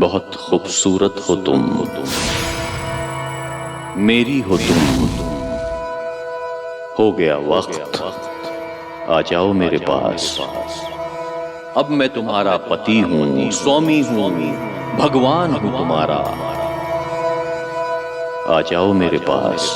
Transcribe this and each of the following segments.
बहुत खूबसूरत हो तुम, मेरी हो तुम। हो गया वक्त, आ जाओ मेरे पास। अब मैं तुम्हारा पति हूं, स्वामी हूं, भगवान हूं तुम्हारा। आ जाओ मेरे पास।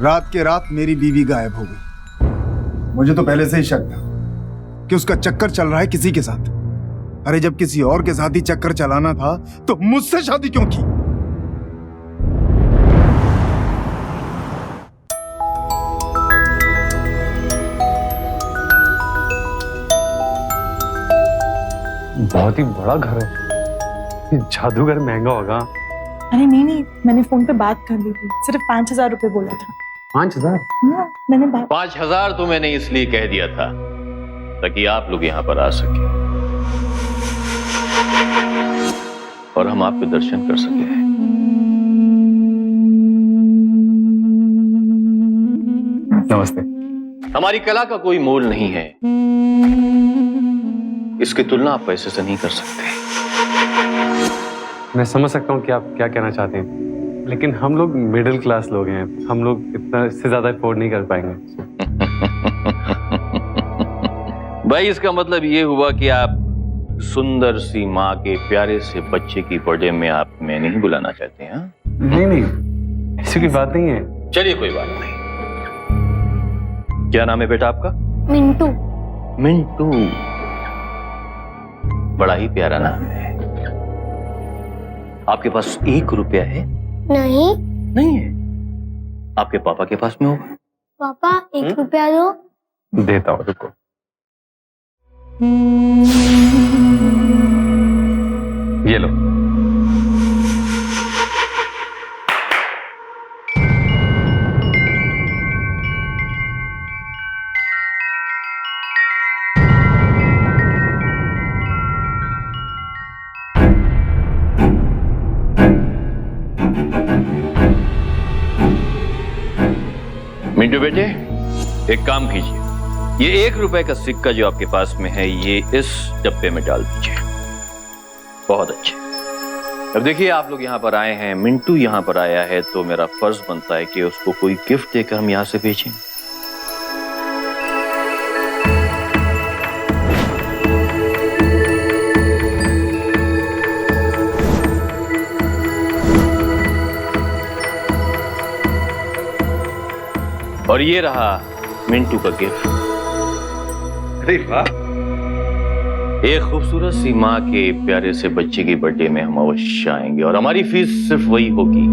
रात के रात मेरी बीवी गायब हो गई। मुझे तो पहले से ही शक था कि उसका चक्कर चल रहा है किसी के साथ। अरे जब किसी और के साथ ही चक्कर चलाना था तो मुझसे शादी क्यों की? बहुत ही बड़ा घर है, ये जादूगर महंगा होगा। अरे नहीं, मैंने फोन पे बात कर ली थी, सिर्फ 5,000 रुपए बोला था। 5,000? मैंने बात 5,000 तो मैंने इसलिए कह दिया था ताकि आप लोग यहां पर आ सके और हम आपके दर्शन कर सके। नमस्ते। हमारी कला का कोई मोल नहीं है, इसकी तुलना आप पैसे से नहीं कर सकते। मैं समझ सकता हूँ कि आप क्या कहना चाहते हैं, लेकिन हम लोग मिडिल क्लास लोग हैं, हम लोग इतना इससे ज्यादा अफोर्ड नहीं कर पाएंगे। भाई इसका मतलब ये हुआ कि आप सुंदर सी माँ के प्यारे से बच्चे की बर्थडे में आप मैं नहीं बुलाना चाहते हैं? नहीं, ऐसी कोई बात नहीं है। चलिए कोई बात नहीं। क्या नाम है बेटा आपका? मिंटू। मिंटू, बड़ा ही प्यारा नाम है। आपके पास 1 रुपया है? नहीं। नहीं है? आपके पापा के पास में होगा। पापा 1 रुपया दो। देता हूँ, रुको। ये लो। मिंटू बेटे, एक काम कीजिए, ये 1 रुपए का सिक्का जो आपके पास में है ये इस डब्बे में डाल दीजिए। बहुत अच्छे। अब देखिए आप लोग यहाँ पर आए हैं, मिंटू यहाँ पर आया है, तो मेरा फर्ज बनता है कि उसको कोई गिफ्ट देकर हम यहाँ से भेजें। और ये रहा मिंटू का गिफ्ट। अरे वाह! एक खूबसूरत सी माँ के प्यारे से बच्चे की बर्थडे में हम अवश्य आएंगे और हमारी फीस सिर्फ वही होगी,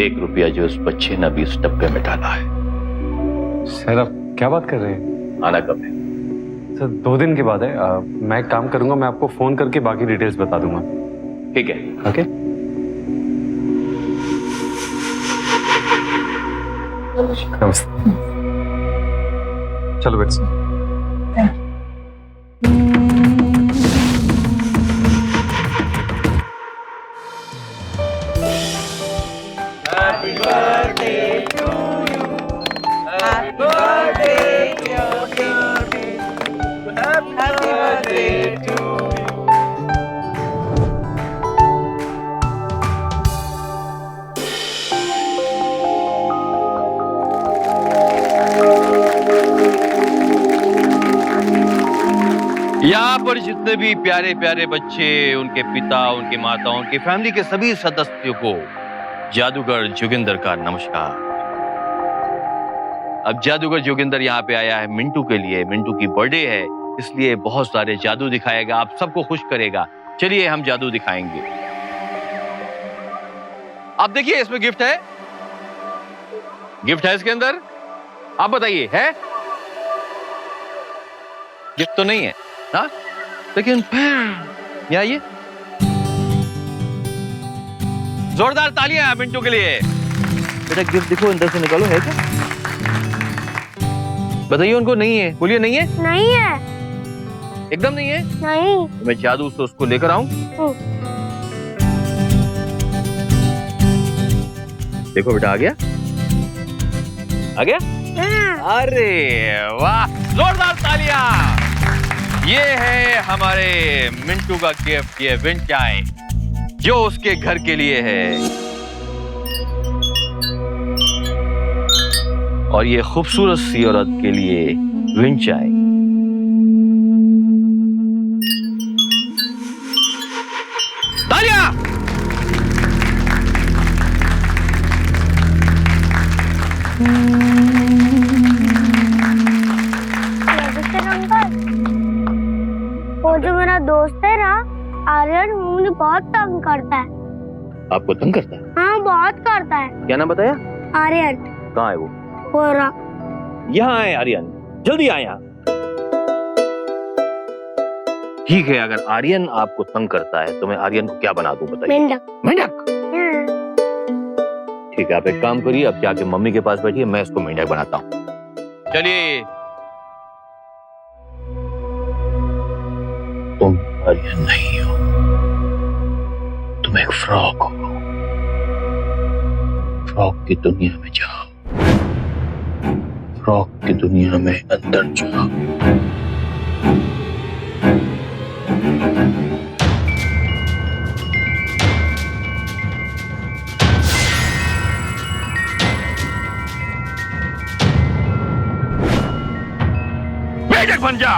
1 रुपया जो उस बच्चे ने अभी इस डब्बे में डाला है। सर आप क्या बात कर रहे हैं? आना कब है? सर 2 दिन के बाद है। मैं एक काम करूंगा, मैं आपको फोन करके बाकी डिटेल्स बता दूंगा। ठीक है। ओके। नमस्ते। चलो बेटा। यहाँ पर जितने भी प्यारे प्यारे बच्चे, उनके पिता, उनकी माता, उनकी फैमिली के सभी सदस्यों को जादूगर जोगिंदर का नमस्कार। अब जादूगर जोगिंदर यहाँ पे आया है मिंटू के लिए। मिंटू की बर्थडे है, इसलिए बहुत सारे जादू दिखाएगा, आप सबको खुश करेगा। चलिए हम जादू दिखाएंगे। आप देखिए इसमें गिफ्ट है, गिफ्ट है इसके अंदर। आप बताइए है? गिफ्ट तो नहीं है, हाँ, लेकिन फिर ये आइए, जोरदार तालियां मिंटू के लिए। बेटा गिफ्ट देखो, अंदर से निकालो, है क्या? बताइए उनको। नहीं है, बोलिए नहीं है। नहीं है। एकदम नहीं है। नहीं। तो मैं जादू से उसको लेकर आऊं। देखो बेटा, आ गया, आ गया। अरे वाह, जोरदार तालियां। ये है हमारे मिंटू का गिफ्ट, ये विंड चाइम, जो उसके घर के लिए है। और ये खूबसूरत सी औरत के लिए विंड चाइम। तालियां। वो जो मेरा दोस्त है ना आर्यन, वो मुझे बहुत तंग करता है। आपको तंग करता है? हाँ, बहुत करता है। क्या नाम बताया? आर्यन। कहाँ है वो? हो रहा। यहाँ है आर्यन, जल्दी आए यहाँ। ठीक है, अगर आर्यन आपको तंग करता है तो मैं आर्यन को क्या बना दूं, बताइए। मेंढक। मेंढक? ठीक है, आप एक काम करिए, अब जाके मम्मी के पास बैठिए, मैं इसको मेंढक बनाता हूँ। चलिए। तुम आर्यन नहीं हो, तुम एक फ्रॉग हो। फ्रॉग की दुनिया में जाओ, फ्रॉग की दुनिया में अंदर जाओ। मेंढक बन जा।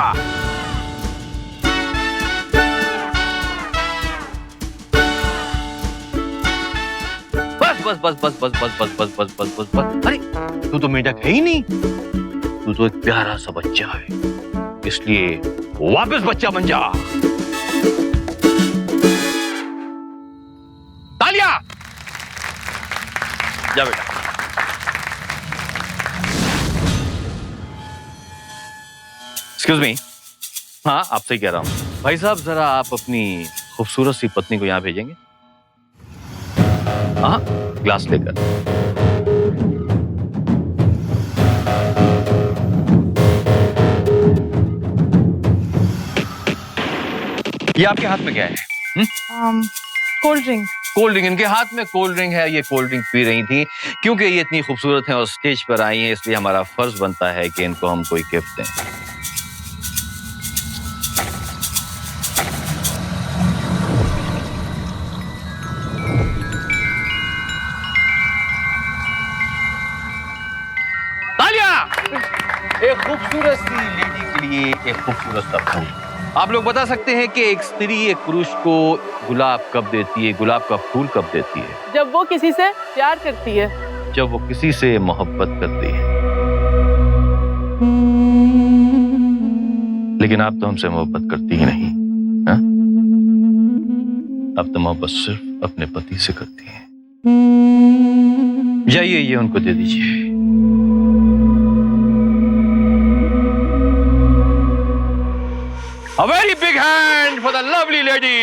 बस बस बस बस बस बस बस बस बस बस बस। अरे तू तो मेंढक है ही नहीं, तू तो एक प्यारा सा बच्चा है, इसलिए वापस बच्चा बन जा। तालियां। जा बेटा। Excuse me. हाँ, आपसे ही कह रहा हूं भाई साहब, जरा आप अपनी खूबसूरत सी पत्नी को यहां भेजेंगे? हाँ, ग्लास लेकर। ये आपके हाथ में क्या है? Cold drink. Cold drink. इनके हाथ में कोल्ड ड्रिंक है, ये कोल्ड ड्रिंक पी रही थी। क्योंकि ये इतनी खूबसूरत हैं और स्टेज पर आई हैं, इसलिए हमारा फर्ज बनता है कि इनको हम कोई गिफ्ट दें। एक खूबसूरत सी लेडी के लिए एक खूबसूरत सा फूल। आप लोग बता सकते हैं कि एक स्त्री एक पुरुष को गुलाब कब देती है, गुलाब का फूल कब देती है? जब वो किसी से प्यार करती है। जब वो किसी से मोहब्बत करती है। लेकिन आप तो हमसे मोहब्बत करती ही नहीं, हाँ? आप तो मोहब्बत सिर्फ अपने पति से करती हैं। जाइए, ये उनको दे दीजिए। A very big hand for the lovely lady.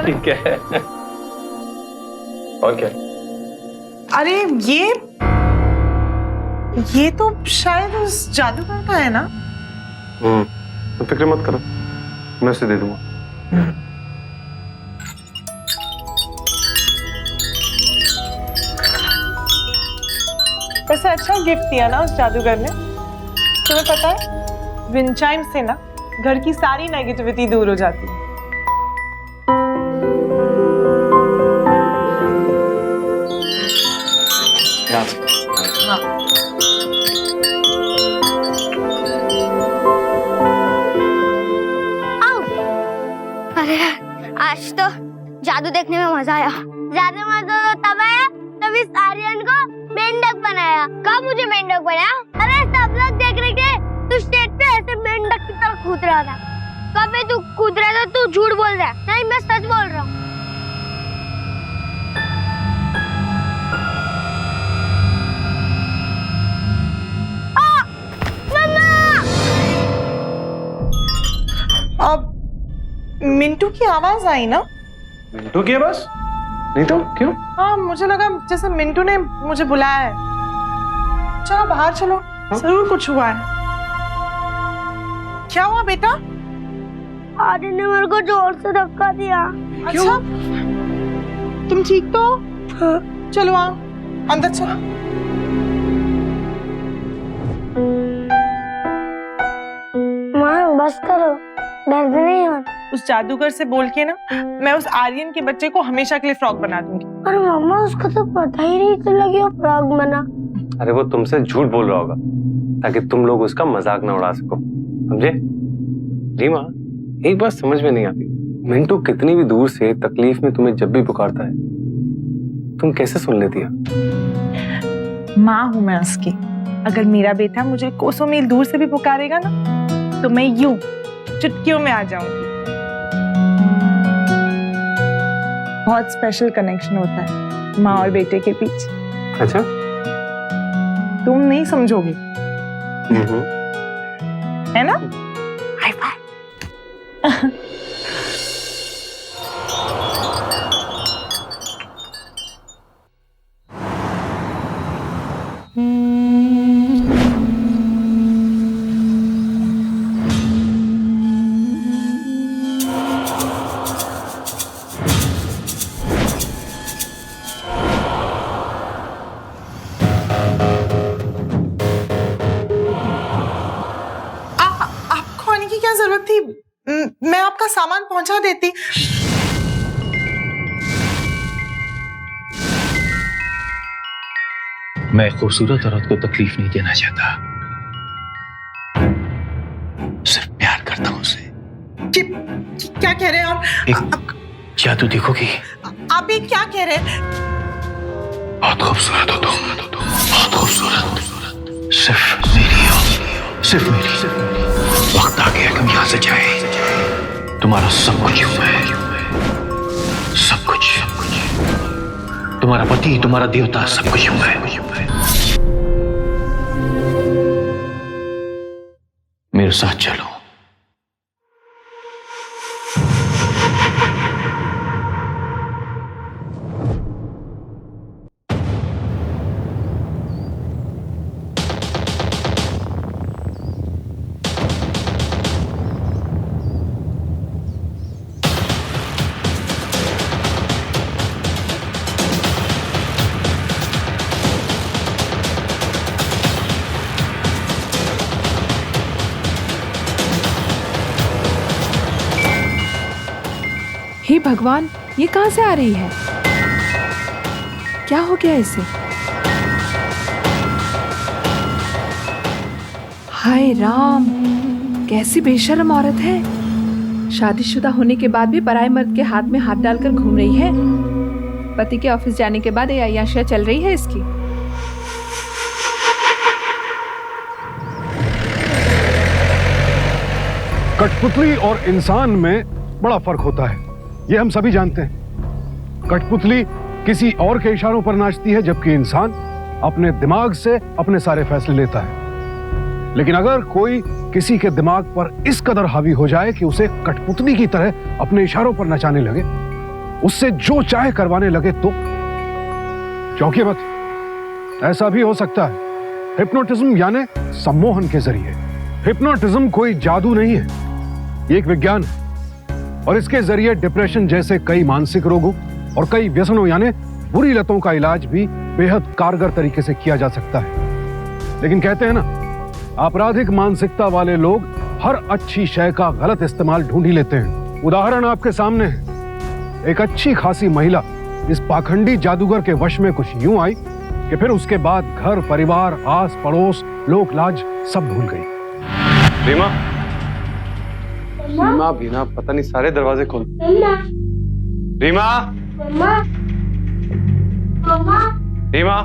ठीक है। और क्या? अरे ये तो शायद उस जादूगर का है ना? तो फिक्र मत करो, मैं उसे दे दूंगा। वैसे अच्छा गिफ्ट दिया ना उस जादूगर ने। तुम्हें पता है, विंड चाइम से ना घर की सारी नेगेटिविटी दूर हो जाती है। हाँ। अरे आज तो जादू देखने में मजा आया। ज्यादा मजा तो तब आया तब इस आर्यन को मेंढक बनाया। कब मुझे मेंढक बनाया? अरे सब लोग देख रहे थे, तू स्टेज पे ऐसे मेंढक की तरह कूद रहा था। कभी तू कूद रहा था, तू झूठ बोल रहा है। नहीं, मैं सच बोल रहा हूँ। अब मिंटू की आवाज आई ना? मिंटू की बस नहीं तो क्यों? हाँ, मुझे लगा जैसे मिंटू ने मुझे बुलाया है। चलो बाहर चलो, जरूर कुछ हुआ है। क्या हुआ बेटा? आर्यन ने मेरे को जोर से धक्का दिया। अच्छा, तुम ठीक तो हो? चलो आओ, अंदर चलो। माँ बस करो, दर्द नहीं हो। उस जादूगर से बोल के ना, मैं उस आर्यन के बच्चे को हमेशा के लिए फ्रॉक बना दूंगी। पर मम्मा, उसको तो पता ही नहीं चला कि वो फ्रॉक बना। अरे वो तुमसे झूठ बोल रहा होगा ताकि तुम लोग उसका मजाक ना उड़ा सको, समझे? रीमा, एक बात समझ में नहीं आती, मिंटू कितनी भी दूर से तकलीफ में तुम्हें जब भी पुकारता है, तुम कैसे सुन लेती है? माँ हूं मैं उसकी। अगर मेरा बेटा मुझे कोसों मील दूर से भी पुकारेगा ना, तो मैं यूं चुटकियों में आ जाऊंगी। बहुत स्पेशल कनेक्शन होता है माँ और बेटे के बीच। अच्छा, तुम नहीं समझोगे, है ना? High five. आपको आने की क्या जरूरत थी? मैं आपका सामान पहुंचा देती। मैं खूबसूरत औरत को तकलीफ नहीं देना चाहता, सिर्फ प्यार करता हूं उसे। क्या कह रहे हैं आप? एक जादू देखोगी? आप ये क्या कह रहे हैं? बहुत खूबसूरत हो तुम, बहुत खूबसूरत। सिर्फ मेरी हो, सिर्फ मेरी। वक्त आ गया कि हम यहां से जाए। तुम्हारा सब कुछ हूं मैं, सब कुछ। तुम्हारा पति, तुम्हारा देवता, सब कुछ हूं मैं। मेरे साथ चलो। हे भगवान, ये कहां से आ रही है? क्या हो गया इसे? हाय राम, कैसी बेशर्म औरत है। शादीशुदा होने के बाद भी पराये मर्द के हाथ में हाथ डालकर घूम रही है। पति के ऑफिस जाने के बाद ये अय्याशियां चल रही है इसकी। कठपुतली और इंसान में बड़ा फर्क होता है, ये हम सभी जानते हैं। कठपुतली किसी और के इशारों पर नाचती है, जबकि इंसान अपने दिमाग से अपने सारे फैसले लेता है। लेकिन अगर कोई किसी के दिमाग पर इस कदर हावी हो जाए कि उसे कठपुतली की तरह अपने इशारों पर नचाने लगे, उससे जो चाहे करवाने लगे, तो चौंकिए मत, ऐसा भी हो सकता है। हिप्नोटिज्म यानी सम्मोहन के जरिए। हिप्नोटिज्म कोई जादू नहीं है, ये एक विज्ञान है, और इसके जरिए डिप्रेशन जैसे कई मानसिक रोगों और कई व्यसनों यानी बुरी लतों का इलाज भी बेहद कारगर तरीके से किया जा सकता है। लेकिन कहते हैं ना, आपराधिक मानसिकता वाले लोग हर अच्छी शय का गलत इस्तेमाल ढूंढ ही लेते हैं। उदाहरण आपके सामने है। एक अच्छी खासी महिला इस पाखंडी जादूगर के वश में कुछ यूं आई कि फिर उसके बाद घर परिवार, आस पड़ोस, लोक लाज सब भूल गई। रीमा, रीमा, बीना, पता नहीं सारे दरवाजे खोल। रीमा, रीमा,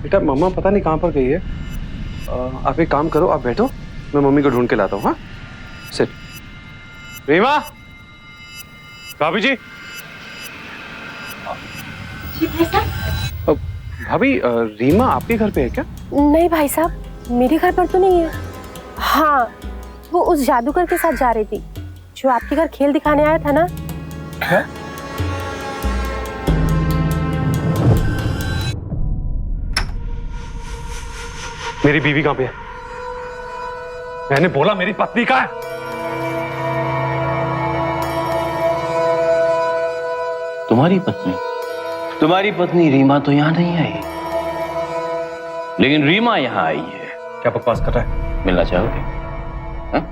बेटा मम्मा पता नहीं कहां पर गई है। आप एक काम करो, आप बैठो, मैं मम्मी को ढूंढ के लाता हूँ। हाँ, सिट। रीमा, भाभी जी। भाभी, रीमा आपके घर पे है क्या? नहीं भाई साहब, मेरे घर पर तो नहीं है। हाँ, वो उस जादूगर के साथ जा रही थी जो आपके घर खेल दिखाने आया था ना। है? मेरी बीवी कहाँ पे है? मैंने बोला मेरी पत्नी कहाँ है? तुम्हारी पत्नी रीमा तो यहाँ नहीं आई, लेकिन रीमा यहाँ आई है। क्या बकवास कर रहा है? मिलना चाहोगे? हाँ?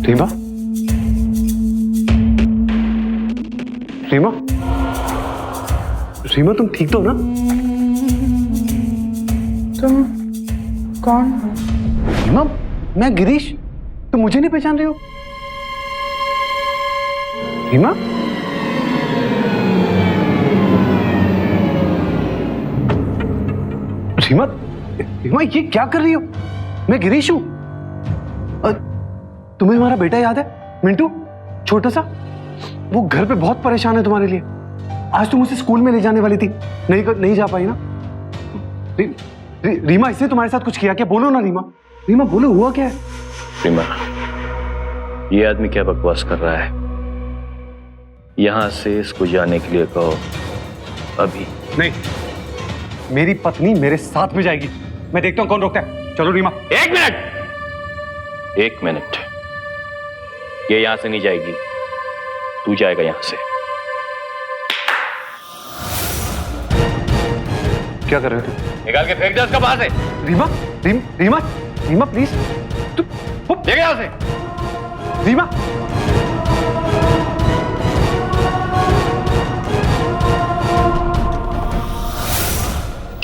रीमा? रीमा? रीमा, तुम ठीक तो हो ना? तुम कौन हो? रीमा, मैं गिरीश। तुम मुझे नहीं पहचान रही हो? रीमा? रीमा, रीमा ये क्या कर रही हो? मैं गिरीश हूं। तुम्हें हमारा बेटा याद है, मिंटू, छोटा सा? वो घर पे बहुत परेशान है तुम्हारे लिए। आज तुम उसे स्कूल में ले जाने वाली थी, नहीं जा पाई ना? रीमा, इसने तुम्हारे साथ कुछ किया क्या? बोलो ना रीमा। रीमा बोलो, हुआ क्या है? रीमा, ये आदमी क्या बकवास कर रहा है? यहां से इसको जाने के लिए कहो अभी। नहीं, मेरी पत्नी मेरे साथ में जाएगी। मैं देखता हूं कौन रोकता है। चलो रीमा। एक मिनट, ये यहां से नहीं जाएगी, तू जाएगा यहां से। क्या कर रहे हो तुम? निकाल के फेंक दे उसका बाहर से। रीमा, रीमा, रीमा प्लीज, तुम देख यहां से। रीमा,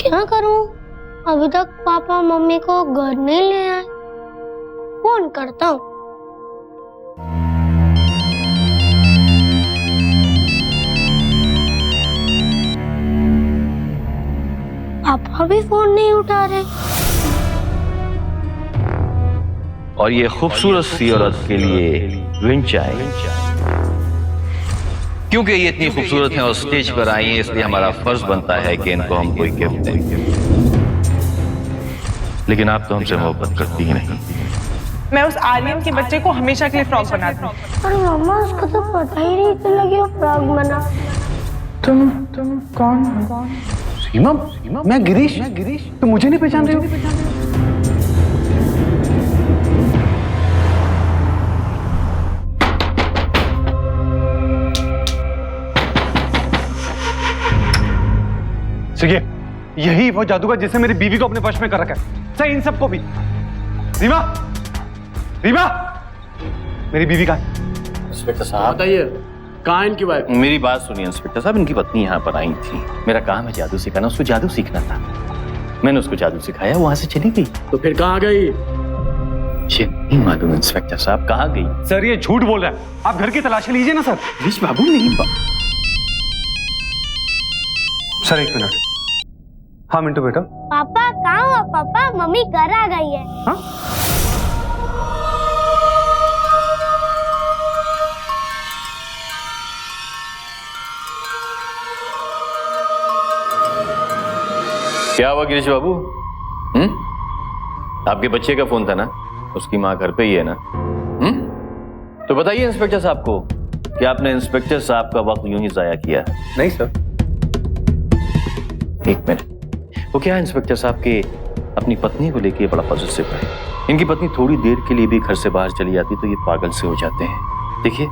क्या करूं? अभी तक पापा मम्मी को घर नहीं ले आए। फोन करता हूँ। पापा भी फोन नहीं उठा रहे। और ये खूबसूरत सी औरत के लिए विंच आए, क्योंकि ये इतनी खूबसूरत है और स्टेज पर आई है, इसलिए हमारा फर्ज बनता है कि इनको हम कोई गिफ्ट दें। लेकिन आप तो हमसे मोहब्बत करती ही नहीं। मैं उस आर्यन के बच्चे को हमेशा के लिए फ्रॉक बनाती हूँ। पर मम्मा, उसको तो पता ही नहीं चला कि वो फ्रॉक बना। तुम कौन हो? रीमा, मैं गिरीश। तुम मुझे नहीं पहचान रही हो? देखिए, यही वो जादूगर जिसने मेरी बीवी को अपने वश में कर रखा है। सही, इन सबको भी। रीमा, रीमा, मेरी बीवी कहाँ है? इंस्पेक्टर साहब बताइए, कहाँ इनकी वाइफ? मेरी बात सुनिए इंस्पेक्टर साहब, इनकी पत्नी यहाँ पर आई थी। मेरा काम है जादू सिखाना, उसको जादू सीखना था। मैंने उसको जादू सिखाया, वहां से चली गई। तो फिर कहाँ गई? ये नहीं मालूम इंस्पेक्टर साहब कहाँ गई। सर, ये झूठ बोल रहा है। आप घर की तलाशी लीजिए ना सर। गिरीश बाबू नहीं सर, एक मिनट। हाँ मिंटू बेटा। पापा कहाँ हो? पापा, मम्मी घर आ गई है। हाँ? क्या हुआ गिरीश बाबू? आपके बच्चे का फोन था ना? उसकी माँ घर पे ही है ना? तो बताइए इंस्पेक्टर साहब को कि आपने इंस्पेक्टर साहब का वक्त यूं ही जाया किया। नहीं सर। एक मिनट, वो क्या है इंस्पेक्टर साहब के अपनी पत्नी को लेके बड़ा पॉजिटिव है। इनकी पत्नी थोड़ी देर के लिए भी घर से बाहर चली जाती तो ये पागल से हो जाते हैं। देखिए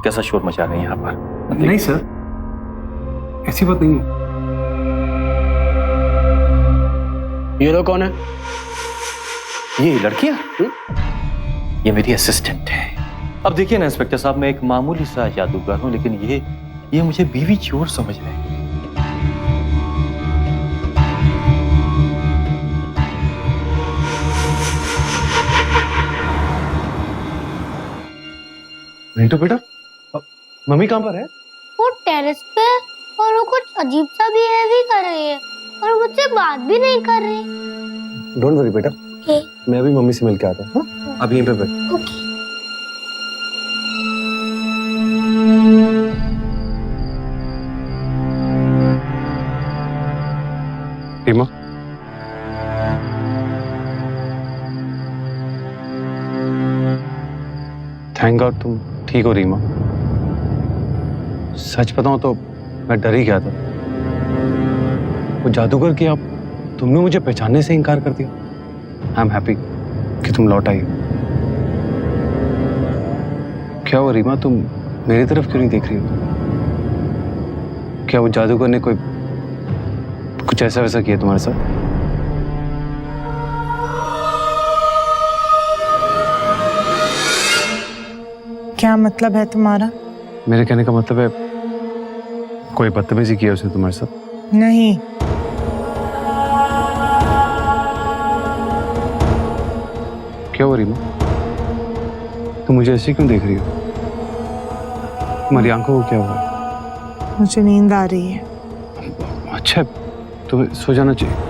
कैसा शोर मचा रहे हैं यहाँ पर। नहीं सर, ऐसी बात नहीं है। ये लोग कौन है? ये लड़कियां? ये मेरी असिस्टेंट है। अब देखिए ना इंस्पेक्टर साहब, मैं एक मामूली सा जादूगर हूं, लेकिन ये मुझे बीवी चोर समझ रहे हैं। मिंटू बेटा, मम्मी कहाँ पर है? वो टेरेस पे है और वो कुछ अजीब सा बिहेव ही कर रही है और मुझसे बात भी नहीं कर रही। डोंट वरी बेटा, ओके मैं अभी मम्मी से मिल के आता हूँ। हाँ? अब यहीं पे बैठ। ओके। रीमा, थैंक गॉड तुम ठीक हो रीमा। सच बताऊं तो मैं डर ही गया था। वो जादूगर की आप तुमने मुझे पहचानने से इनकार कर दिया। आई एम हैप्पी कि तुम लौट आई। क्या हुआ रीमा, तुम मेरी तरफ क्यों नहीं देख रही हो? क्या वो जादूगर ने कोई कुछ ऐसा वैसा किया तुम्हारे साथ? क्या मतलब है तुम्हारा? मेरे कहने का मतलब है कोई बदतमीजी की है उसने तुम्हारे साथ? नहीं। क्या हुआ रीमा, तुम मुझे ऐसे क्यों देख रही हो? तुम्हारी आंखों को क्या हुआ? मुझे नींद आ रही है। अच्छा, तुम्हें सो जाना चाहिए।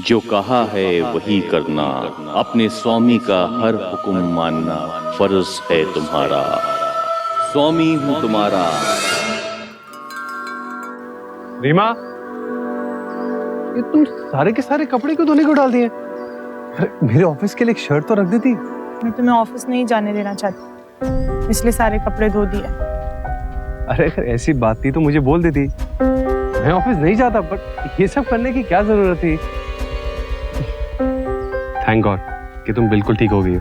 जो कहा है वही करना, अपने स्वामी का हर हुक्म मानना फर्ज है तुम्हारा। स्वामी हूं तुम्हारा। रीमा, ये तुम सारे के सारे कपड़े क्यों धोने को डाल दिए? अरे मेरे ऑफिस के लिए एक शर्ट तो रख देती। मैं तुम्हें ऑफिस नहीं जाने देना चाहती, इसलिए सारे कपड़े धो दिए। अरे अगर ऐसी बात थी तो मुझे बोल देती। मैं ऑफिस नहीं जाता, बट ये सब करने की क्या जरूरत थी? थैंक गॉड कि तुम बिल्कुल ठीक हो गई हो।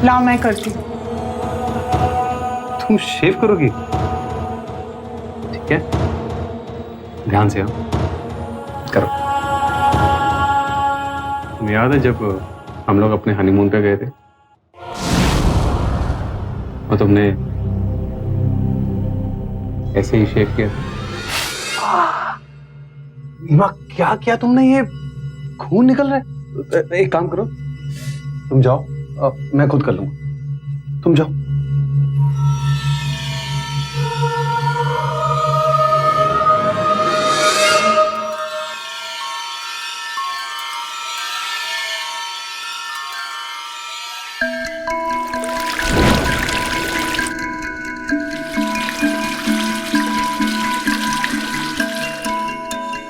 लाओ मैं करती हूँ। तुम शेव करोगी? ठीक है, ध्यान से। हाँ, करो। तुम्हें याद है जब हम लोग अपने हनीमून पे गए थे और तुमने ऐसे ही शेव किया? रीमा, क्या किया तुमने? ये खून निकल रहा है। एक काम करो, तुम जाओ, मैं खुद कर लूंगा। तुम जाओ।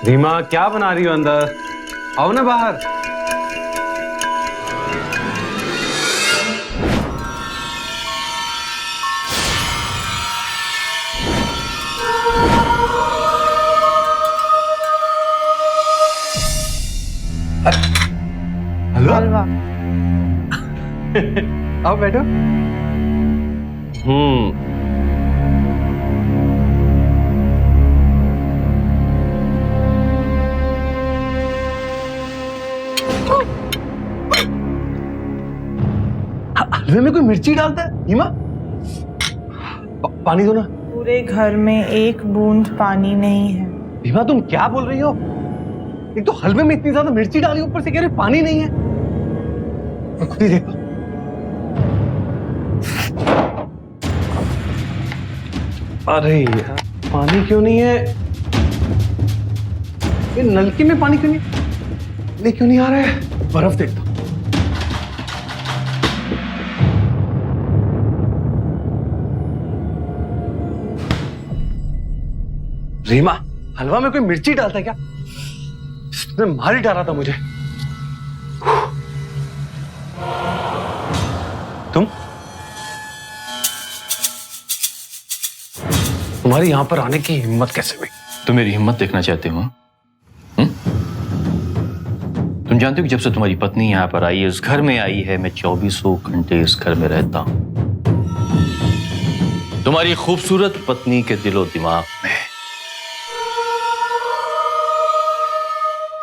रीमा, क्या बना रही हो अंदर? आओ ना बाहर। हेलो, हलवा। आओ बैठो। हलवे में कोई मिर्ची डालता है? रीमा, पानी दो ना। पूरे घर में एक बूंद पानी नहीं है। रीमा, तुम क्या बोल रही हो? एक तो हलवे में इतनी ज्यादा मिर्ची डाली, ऊपर से कह रहे पानी नहीं है। मैं खुद ही देखा। अरे यार, पानी क्यों नहीं है? ये नलके में पानी क्यों नहीं आ रहा है? बर्फ देखता हूं। रीमा, हलवा में कोई मिर्ची डालता है क्या? इसने मार ही डाला था मुझे। तुम्हारी यहां पर आने की हिम्मत कैसे हुई? तुम मेरी हिम्मत देखना चाहते हो? तुम जानते हो कि जब से तुम्हारी पत्नी यहां पर आई है, इस घर में आई है, मैं 24 घंटे इस घर में रहता हूं, तुम्हारी खूबसूरत पत्नी के दिलो दिमाग में।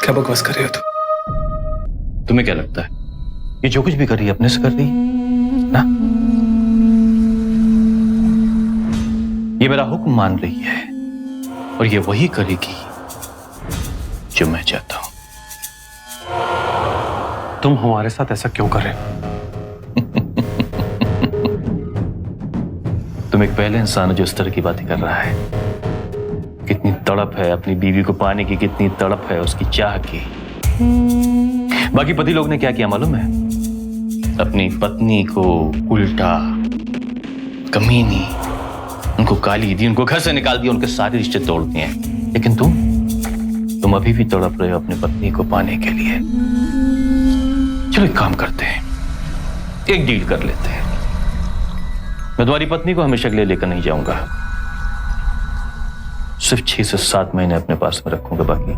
क्या बकवास कर रहे हो तुम? तुम्हें क्या लगता है ये जो कुछ भी कर रही है अपने से कर रही है ना? ये मेरा हुक्म मान रही है और ये वही करेगी जो मैं चाहता हूं। तुम हमारे साथ ऐसा क्यों कर रहे हो? तुम एक पहले इंसान हो जो इस तरह की बातें कर रहा है। कितनी तड़प है अपनी बीवी को पाने की, कितनी तड़प है उसकी चाह की। बाकी पति लोग ने क्या किया मालूम है? अपनी पत्नी को उल्टा, कमीनी, उनको गाली दी, उनको घर से निकाल दिया, उनके सारे रिश्ते तोड़ दिए। लेकिन तुम अभी भी तड़प रहे हो अपनी पत्नी को पाने के लिए। चलो एक काम करते हैं, एक डील कर लेते हैं। मैं तुम्हारी पत्नी को हमेशा के लिए लेकर नहीं जाऊंगा, सिर्फ 6 से 7 महीने अपने पास में रखूंगा, बाकी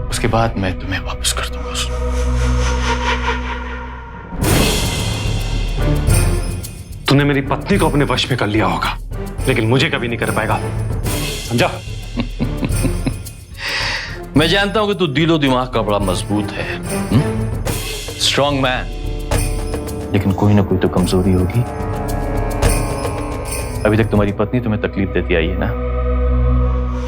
उसके बाद मैं तुम्हें वापस कर दूंगा। तूने मेरी पत्नी को अपने वश में कर लिया होगा, लेकिन मुझे कभी नहीं कर पाएगा, समझा? मैं जानता हूं कि तू दिलो दिमाग का बड़ा मजबूत है, स्ट्रॉन्ग मैन, लेकिन कोई ना कोई तो कमजोरी होगी। अभी तक तुम्हारी पत्नी तुम्हें तकलीफ देती आई है ना,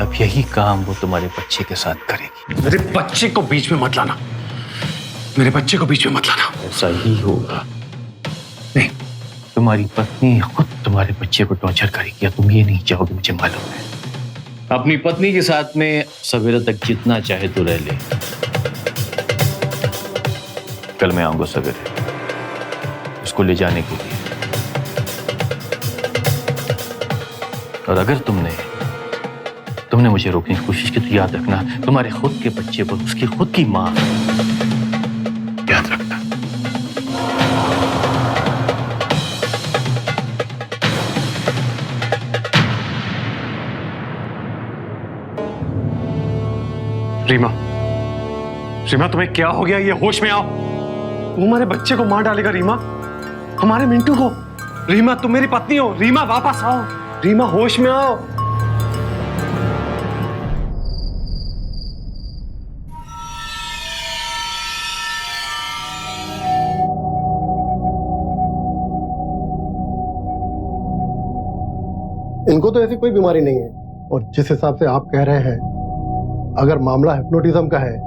अब यही काम वो तुम्हारे बच्चे के साथ करेगी। मेरे बच्चे को बीच में मत लाना, मेरे बच्चे को बीच में मत लाना। ऐसा ही होगा। नहीं, तुम्हारी पत्नी खुद तुम्हारे बच्चे को टॉर्चर करेगी, या तुम ये नहीं चाहोगे, मुझे मालूम है। अपनी पत्नी के साथ में सवेरे तक जितना चाहे तो रह ले। कल मैं आऊंगा सवेरे उसको ले जाने के लिए, और अगर तुमने मुझे रोकने की कोशिश की तो याद रखना, तुम्हारे खुद के बच्चे को उसकी खुद की मां याद रखना। रीमा, तुम्हें क्या हो गया? ये होश में आओ। वो हमारे बच्चे को मार डालेगा रीमा, हमारे मिंटू को। रीमा, तुम मेरी पत्नी हो। रीमा, वापस आओ। रीमा, होश में आओ। इनको तो ऐसी कोई बीमारी नहीं है, और जिस हिसाब से आप कह रहे हैं, अगर मामला हिप्नोटिज्म का है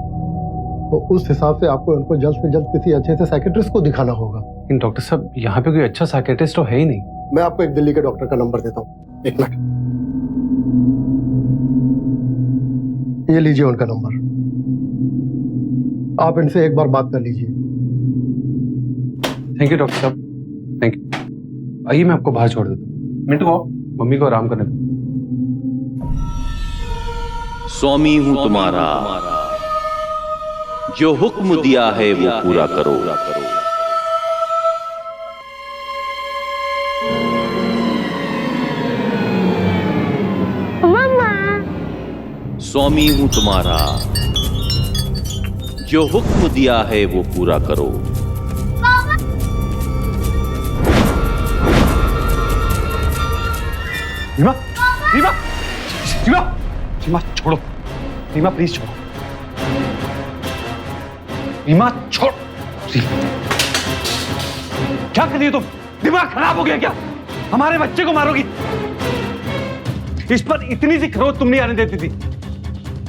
तो उस हिसाब से आपको इनको जल्द से जल्द किसी अच्छे से साइकियाट्रिस्ट को दिखाना होगा। लेकिन डॉक्टर साहब, यहाँ पे कोई अच्छा साइकियाट्रिस्ट तो है ही नहीं। मैं आपको एक दिल्ली के डॉक्टर का नंबर देता हूँ, 1 मिनट। ये लीजिए उनका नंबर, आप इनसे एक बार बात कर लीजिए। थैंक यू डॉक्टर साहब, थैंक यू। आइए, मैं आपको बाहर छोड़ देता हूँ। मिंटू आओ, मम्मी को आराम करने दो। स्वामी हूं तुम्हारा, जो हुक्म दिया है वो पूरा करो। मम्मा, स्वामी हूं तुम्हारा, जो हुक्म दिया है वो पूरा करो। रीमा, रीमा, रीमा, रीमा, छोड़ो। रीमा, प्लीज छोड़ो। रीमा, छोड़। क्या कर रही हो तुम? दिमाग खराब हो गया क्या? हमारे बच्चे को मारोगी? इस पर इतनी सी खरोच तुम नहीं आने देती थी,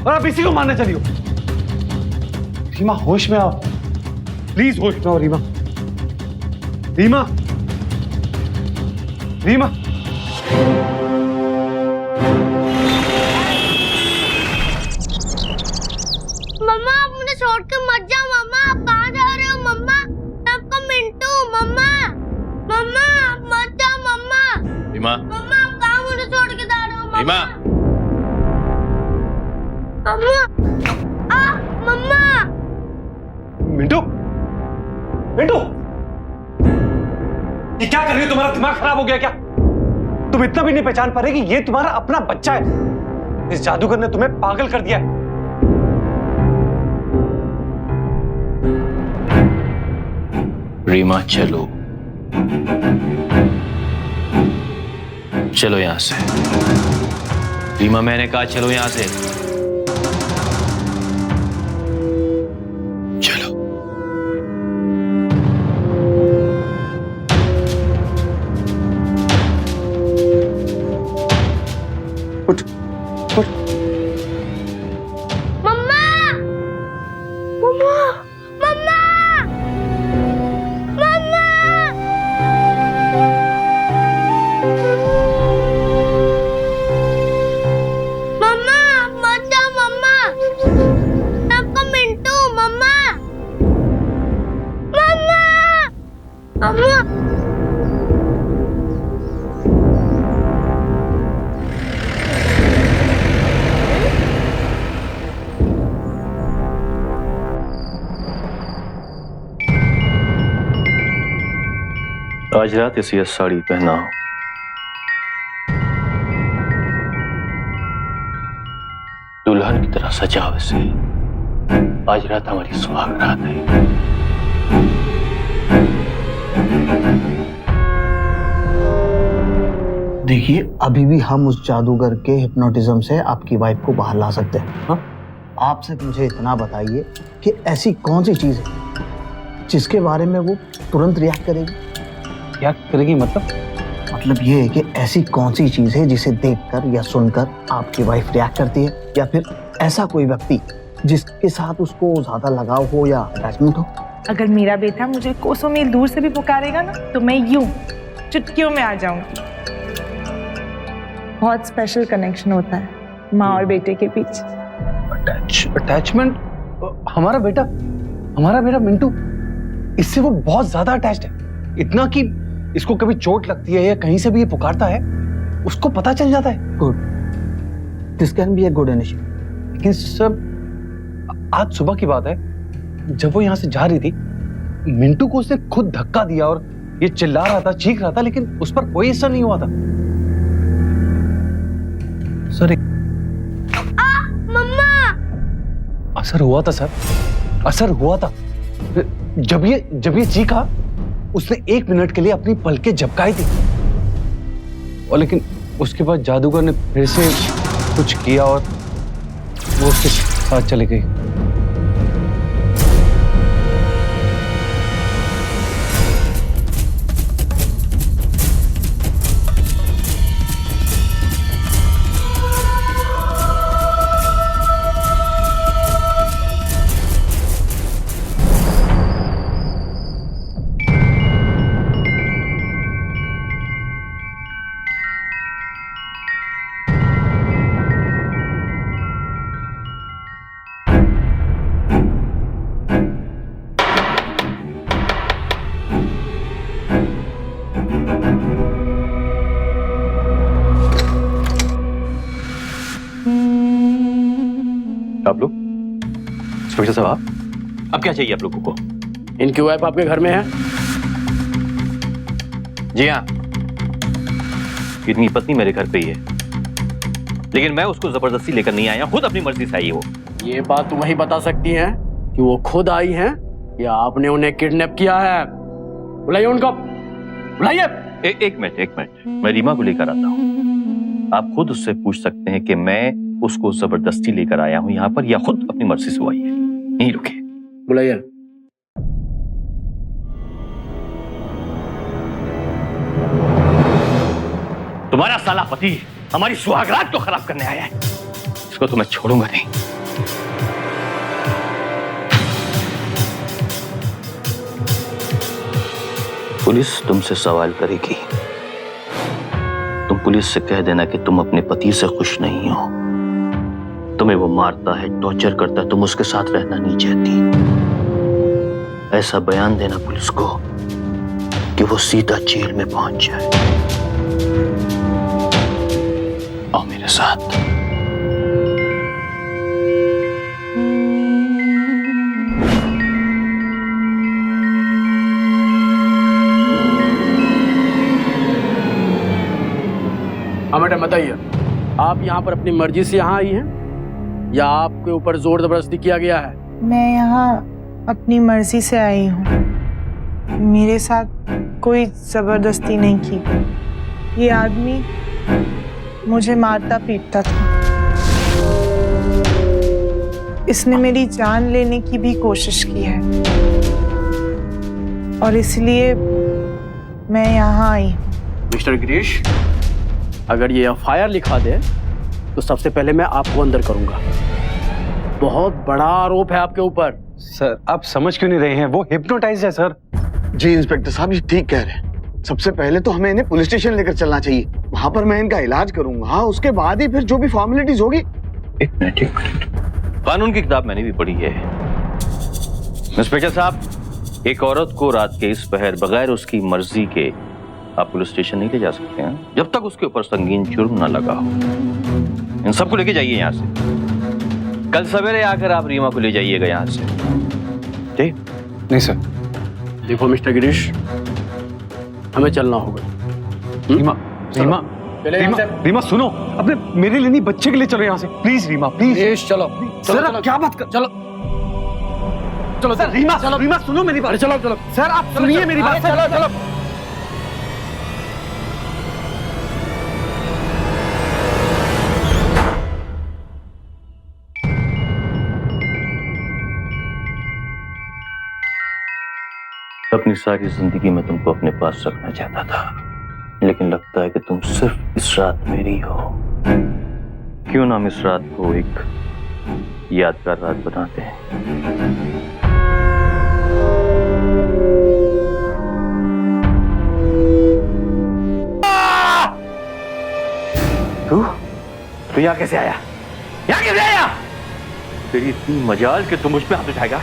और अब इसी को मारने चली हो। रीमा, होश में आओ, प्लीज होश में आओ। रीमा, रीमा, रीमा। मम्मा, आप मुझे छोड़ के मत जाओ। मम्मा, आप कहाँ जा रहे हो? रीमा, मम्मा आप कहाँ मुझे छोड़ के जा रहे हो? रीमा, मम्मा मम्मा मिंटू, मिंटू, ये क्या कर रही हो? तुम्हारा दिमाग खराब हो गया क्या? तुम इतना भी नहीं पहचान पा रहे कि ये तुम्हारा अपना बच्चा है? इस जादूगर ने तुम्हें पागल कर दिया है। रीमा चलो, चलो यहां से। रीमा मैंने कहा चलो यहां से, चलो। उठ, उठ। मम्मा मम्मा मम्मा मम्मा मम्मा मत जाओ मम्मा, सबको मिंटू मम्मा मम्मा मम्मा। आज रात इसे यह साड़ी पहनाओ। दुल्हन की तरह सजाओ इसे। आज रात हमारी सुहाग रात है। देखिए, अभी भी हम उस जादूगर के हिप्नोटिज्म से आपकी वाइफ को बाहर ला सकते हैं। हाँ? आप सिर्फ मुझे इतना बताइए कि ऐसी कौन सी चीज है जिसके बारे में वो तुरंत रिएक्ट करेगी। क्या करेगी मतलब? मतलब ये है कि ऐसी कौन सी चीज है जिसे देखकर या सुनकर आपकी वाइफ रिएक्ट करती है, या फिर ऐसा कोई व्यक्ति जिसके साथ उसको ज्यादा लगाव हो या अटैचमेंट हो। अगर मेरा बेटा मुझे कोसों मील दूर से भी पुकारेगा ना, तो मैं यूं चुटकियों में आ जाऊंगी। बहुत स्पेशल कनेक्शन होता है माँ और बेटे के बीच। अटैचमेंट? हमारा बेटा मिंटू, इससे वो बहुत ज्यादा अटैच्ड है। इतना कि इसको कभी चोट लगती है या कहीं से भी ये पुकारता है, उसको पता चल जाता है। Good, this can be a good initiative. लेकिन सर, आज सुबह की बात है, जब वो यहां से जा रही थी, मिंटू को उसने खुद धक्का दिया और ये चिल्ला रहा था, चीख रहा था, लेकिन उस पर कोई असर नहीं हुआ था। सर, मम्मा असर हुआ था सर, असर हुआ था। जब ये चीखा, उसने 1 मिनट के लिए अपनी पलकें झपकाई थी, और लेकिन उसके बाद जादूगर ने फिर से कुछ किया और वो उसके साथ चली गई। आप लोग, इंस्पेक्टर साहब, अब क्या चाहिए आप लोगों को? इनकी वाइफ आपके घर में है? जी हाँ, इनकी पत्नी मेरे घर पे ही है, लेकिन मैं उसको जबरदस्ती लेकर नहीं आया, खुद अपनी मर्जी से आई वो। ये बात तुम वही बता सकती हैं कि वो खुद आई हैं या आपने उन्हें किडनैप किया है? बुलाइए उनको, बुलाइए। एक मिनट, मैं रीमा को लेकर आता हूँ। आप खुद उससे पूछ सकते हैं कि मैं उसको जबरदस्ती लेकर आया हूं यहाँ पर या खुद अपनी मर्जी से आई है। यहीं रुके। बुलाइए। तुम्हारा साला पति हमारी सुहागरात को खराब करने आया है, इसको तो मैं छोड़ूंगा नहीं। पुलिस तुमसे सवाल करेगी, तुम पुलिस से कह देना कि तुम अपने पति से खुश नहीं हो, तुम्हें वो मारता है, टॉर्चर करता है, तुम उसके साथ रहना नहीं चाहती। ऐसा बयान देना पुलिस को कि वो सीधा जेल में पहुंच जाए। आओ मेरे साथ। हाँ मैडम बताइए, आप यहाँ पर अपनी मर्जी से यहाँ आई हैं या आपके ऊपर जोर जबरदस्ती किया गया है? मैं यहाँ अपनी मर्जी से आई हूँ, मेरे साथ कोई जबरदस्ती नहीं की। ये आदमी मुझे मारता पीटता था, इसने मेरी जान लेने की भी कोशिश की है और इसलिए मैं यहाँ आई हूँ। मिस्टर गिरीश, अगर ये एफआईआर लिखा दे तो सबसे पहले मैं आपको अंदर करूंगा। बहुत बड़ा आरोप है आपके ऊपर। सर आप समझ क्यों नहीं रहे हैं? वो हिप्नोटाइज है सर। जी इंस्पेक्टर साहब, ये ठीक कह रहे हैं। सबसे पहले तो हमें इन्हें पुलिस स्टेशन लेकर चलना चाहिए, वहां पर मैं इनका इलाज करूंगा, उसके बाद ही फिर जो भी फॉर्मेलिटीज होगी। एक मिनट। कानून की किताब मैंने भी पढ़ी है इंस्पेक्टर साहब। एक औरत को रात के इस पहर बगैर उसकी मर्जी के आप पुलिस स्टेशन नहीं ले जा सकते हैं जब तक उसके ऊपर संगीन जुर्म ना लगा हो। इन सबको लेके जाइए यहाँ से। कल सवेरे आकर आप रीमा को ले जाइएगा यहाँ से। ठीक? नहीं सर। देखो मिस्टर गिरीश, हमें चलना होगा। रीमा रीमा रीमा रीमा सुनो, अपने मेरे लिए नहीं बच्चे के लिए चलो यहाँ से प्लीज। रीमा प्लीज चलो। सर आप क्या बात कर, चलो चलो सर। रीमा चलो, रीमा सुनो मेरी बात। चलो चलो सर आप सुनिए मेरी बात। चलो चलो। अपनी सारी जिंदगी में तुमको अपने पास रखना चाहता था, लेकिन लगता है कि तुम सिर्फ इस रात मेरी हो। क्यों ना हम इस रात को एक यादगार रात बनाते हैं। तू यहाँ कैसे आया? यहाँ कैसे आया? तेरी इतनी मजाल कि तू मुझ पे हाथ उठाएगा?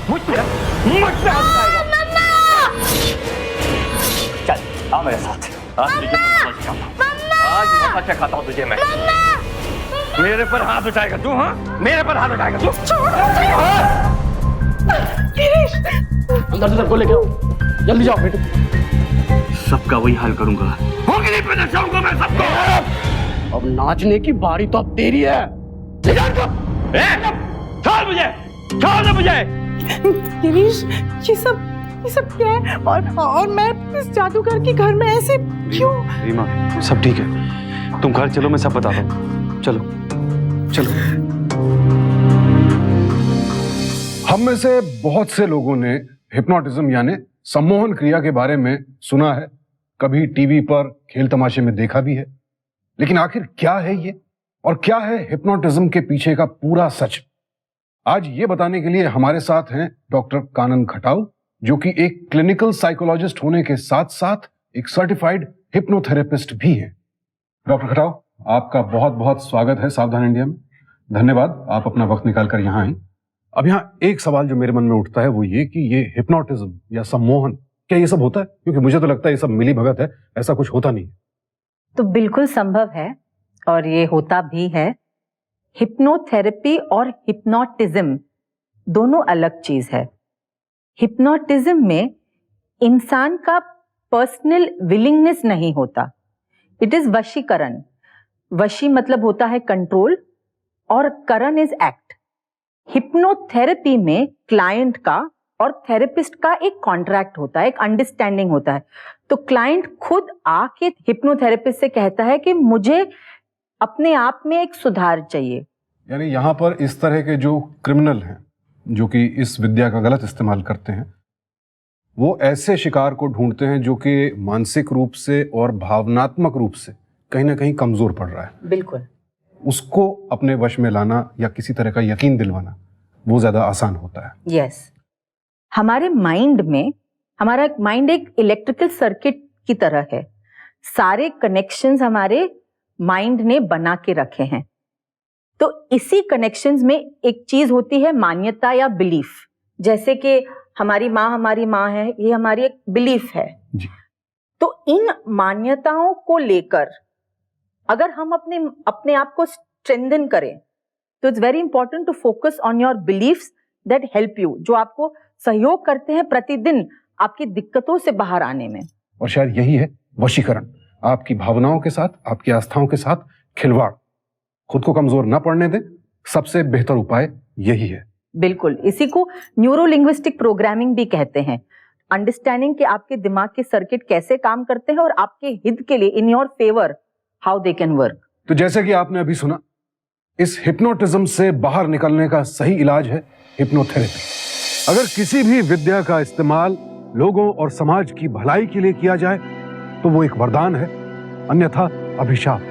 मुझ पे हाथ उठाएगा? चल आ मेरे साथ। आज तुझे मौका सिखाता हूं। आज मौका सिखाता हूं तुझे मैं। मेरे पर हाथ उठाएगा तू? हाँ, मेरे पर हाथ उठाएगा तू? अंदर से सबको लेके आओ, जल्दी जाओ बेटे। सबका वही हाल करूंगा। होगी नहीं पे नचाऊंगा मैं सबको। अब नाचने की बारी तो अब तेरी है। छोड़ मुझे, छोड़ दे मुझे। गिरीश, ये सब क्या है? और मैं इस जादूगर के घर में ऐसे क्यों? रीमा सब ठीक है, तुम घर चलो, मैं सब बताता हूँ। चलो चलो। हम में से बहुत से लोगों ने हिप्नोटिज्म यानी सम्मोहन क्रिया के बारे में सुना है, कभी टीवी पर खेल तमाशे में देखा भी है, लेकिन आखिर क्या है ये और क्या है हिप्नोटिज्म के पीछे का पूरा सच? आज ये बताने के लिए हमारे साथ हैं डॉक्टर कानन खटाऊ, जो कि एक क्लिनिकल साइकोलॉजिस्ट होने के साथ साथ एक सर्टिफाइड हिप्नोथेरेपिस्ट भी हैं। डॉक्टर खटाऊ, आपका बहुत बहुत स्वागत है सावधान इंडिया में। धन्यवाद, आप अपना वक्त निकालकर यहाँ आए। अब यहाँ एक सवाल जो मेरे मन में उठता है वो ये कि ये हिप्नोटिज्म या सम्मोहन, क्या ये सब होता है? क्योंकि मुझे तो लगता है ये सब मिली भगत है, ऐसा कुछ होता नहीं। तो बिल्कुल संभव है और ये होता भी है। हिप्नोथेरेपी और हिप्नोटिज्म दोनों अलग चीज है। हिप्नोटिज्म में इंसान का पर्सनल विलिंगनेस नहीं होता, इट इज वशीकरण। वशी मतलब होता है कंट्रोल और करण इज एक्ट। हिप्नोथेरेपी में क्लाइंट का और थेरेपिस्ट का एक कॉन्ट्रैक्ट होता है, एक अंडरस्टैंडिंग होता है। तो क्लाइंट खुद आके हिप्नोथेरेपिस्ट से कहता है कि मुझे अपने आप में एक सुधार चाहिए। यानी यहाँ पर इस तरह के जो क्रिमिनल हैं, जो कि इस विद्या का गलत इस्तेमाल करते हैं, वो ऐसे शिकार को ढूंढते हैं जो कि मानसिक रूप से और भावनात्मक रूप से कहीं ना कहीं कमजोर पड़ रहा है। बिल्कुल। उसको अपने वश में लाना या किसी तरह का यकीन दिलवाना वो ज्यादा आसान होता है। यस। हमारे माइंड में, हमारा माइंड एक इलेक्ट्रिकल सर्किट की तरह है। सारे कनेक्शंस हमारे माइंड ने बना के रखे हैं। तो इसी कनेक्शंस में एक चीज होती है मान्यता या बिलीफ। जैसे कि हमारी माँ है, ये हमारी एक बिलीफ है जी। तो इन मान्यताओं को लेकर अगर हम अपने आप को स्ट्रेंथन करें तो it's very important to focus on your beliefs that help you, जो आपको सहयोग करते हैं प्रतिदिन आपकी दिक्कतों से बाहर आने में। और शायद यही है वशीकरण, आपकी भावनाओं के साथ, आपकी आस्थाओं के साथ खिलवाड़। खुद को कमजोर न पड़ने दें, सबसे बेहतर उपाय यही है। बिल्कुल, इसी को न्यूरो लिंग्विस्टिक प्रोग्रामिंग भी कहते हैं। अंडरस्टैंडिंग कि आपके दिमाग के सर्किट कैसे काम करते हैं और आपके हित के लिए, in your favour, how they can work. तो जैसे कि आपने अभी सुना, इस हिप्नोटिज्म से बाहर निकलने का सही इलाज है हिप्नोथेरेपी। अगर किसी भी विद्या का इस्तेमाल लोगों और समाज की भलाई के लिए किया जाए तो वो एक वरदान है, अन्यथा अभिशाप।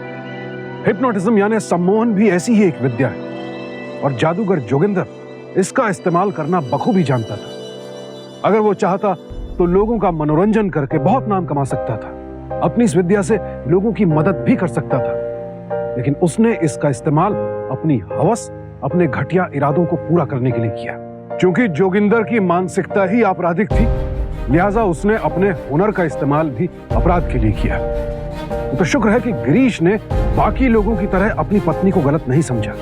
हिप्नोटिज्म यानी सम्मोहन भी ऐसी ही एक विद्या है और जादूगर जोगिंदर इसका इस्तेमाल करना बखूबी जानता था। अगर वो चाहता तो लोगों का मनोरंजन करके बहुत नाम कमा सकता था, अपनी इस विद्या से लोगों की मदद भी कर सकता था, लेकिन उसने इसका इस्तेमाल अपनी हवस, अपने घटिया इरादों को पूरा करने के लिए किया। क्योंकि जोगिंदर की मानसिकता ही आपराधिक थी, लिहाजा उसने अपने हुनर का इस्तेमाल भी अपराध के लिए किया। तो शुक्र है कि गिरीश ने बाकी लोगों की तरह अपनी पत्नी को गलत नहीं समझा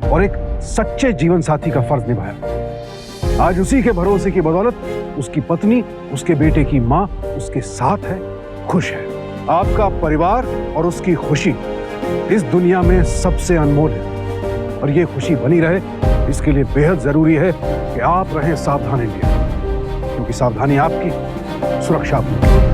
और एक सच्चे जीवन साथी का फर्ज निभाया। आज उसी के भरोसे की बदौलत उसकी पत्नी, उसके बेटे की मां उसके साथ है, खुश है। आपका परिवार और उसकी खुशी इस दुनिया में सबसे अनमोल है और ये खुशी बनी रहे, इसके लिए बेहद जरूरी है कि आप रहें सावधानी लिए, क्योंकि सावधानी आपकी सुरक्षा आपकी।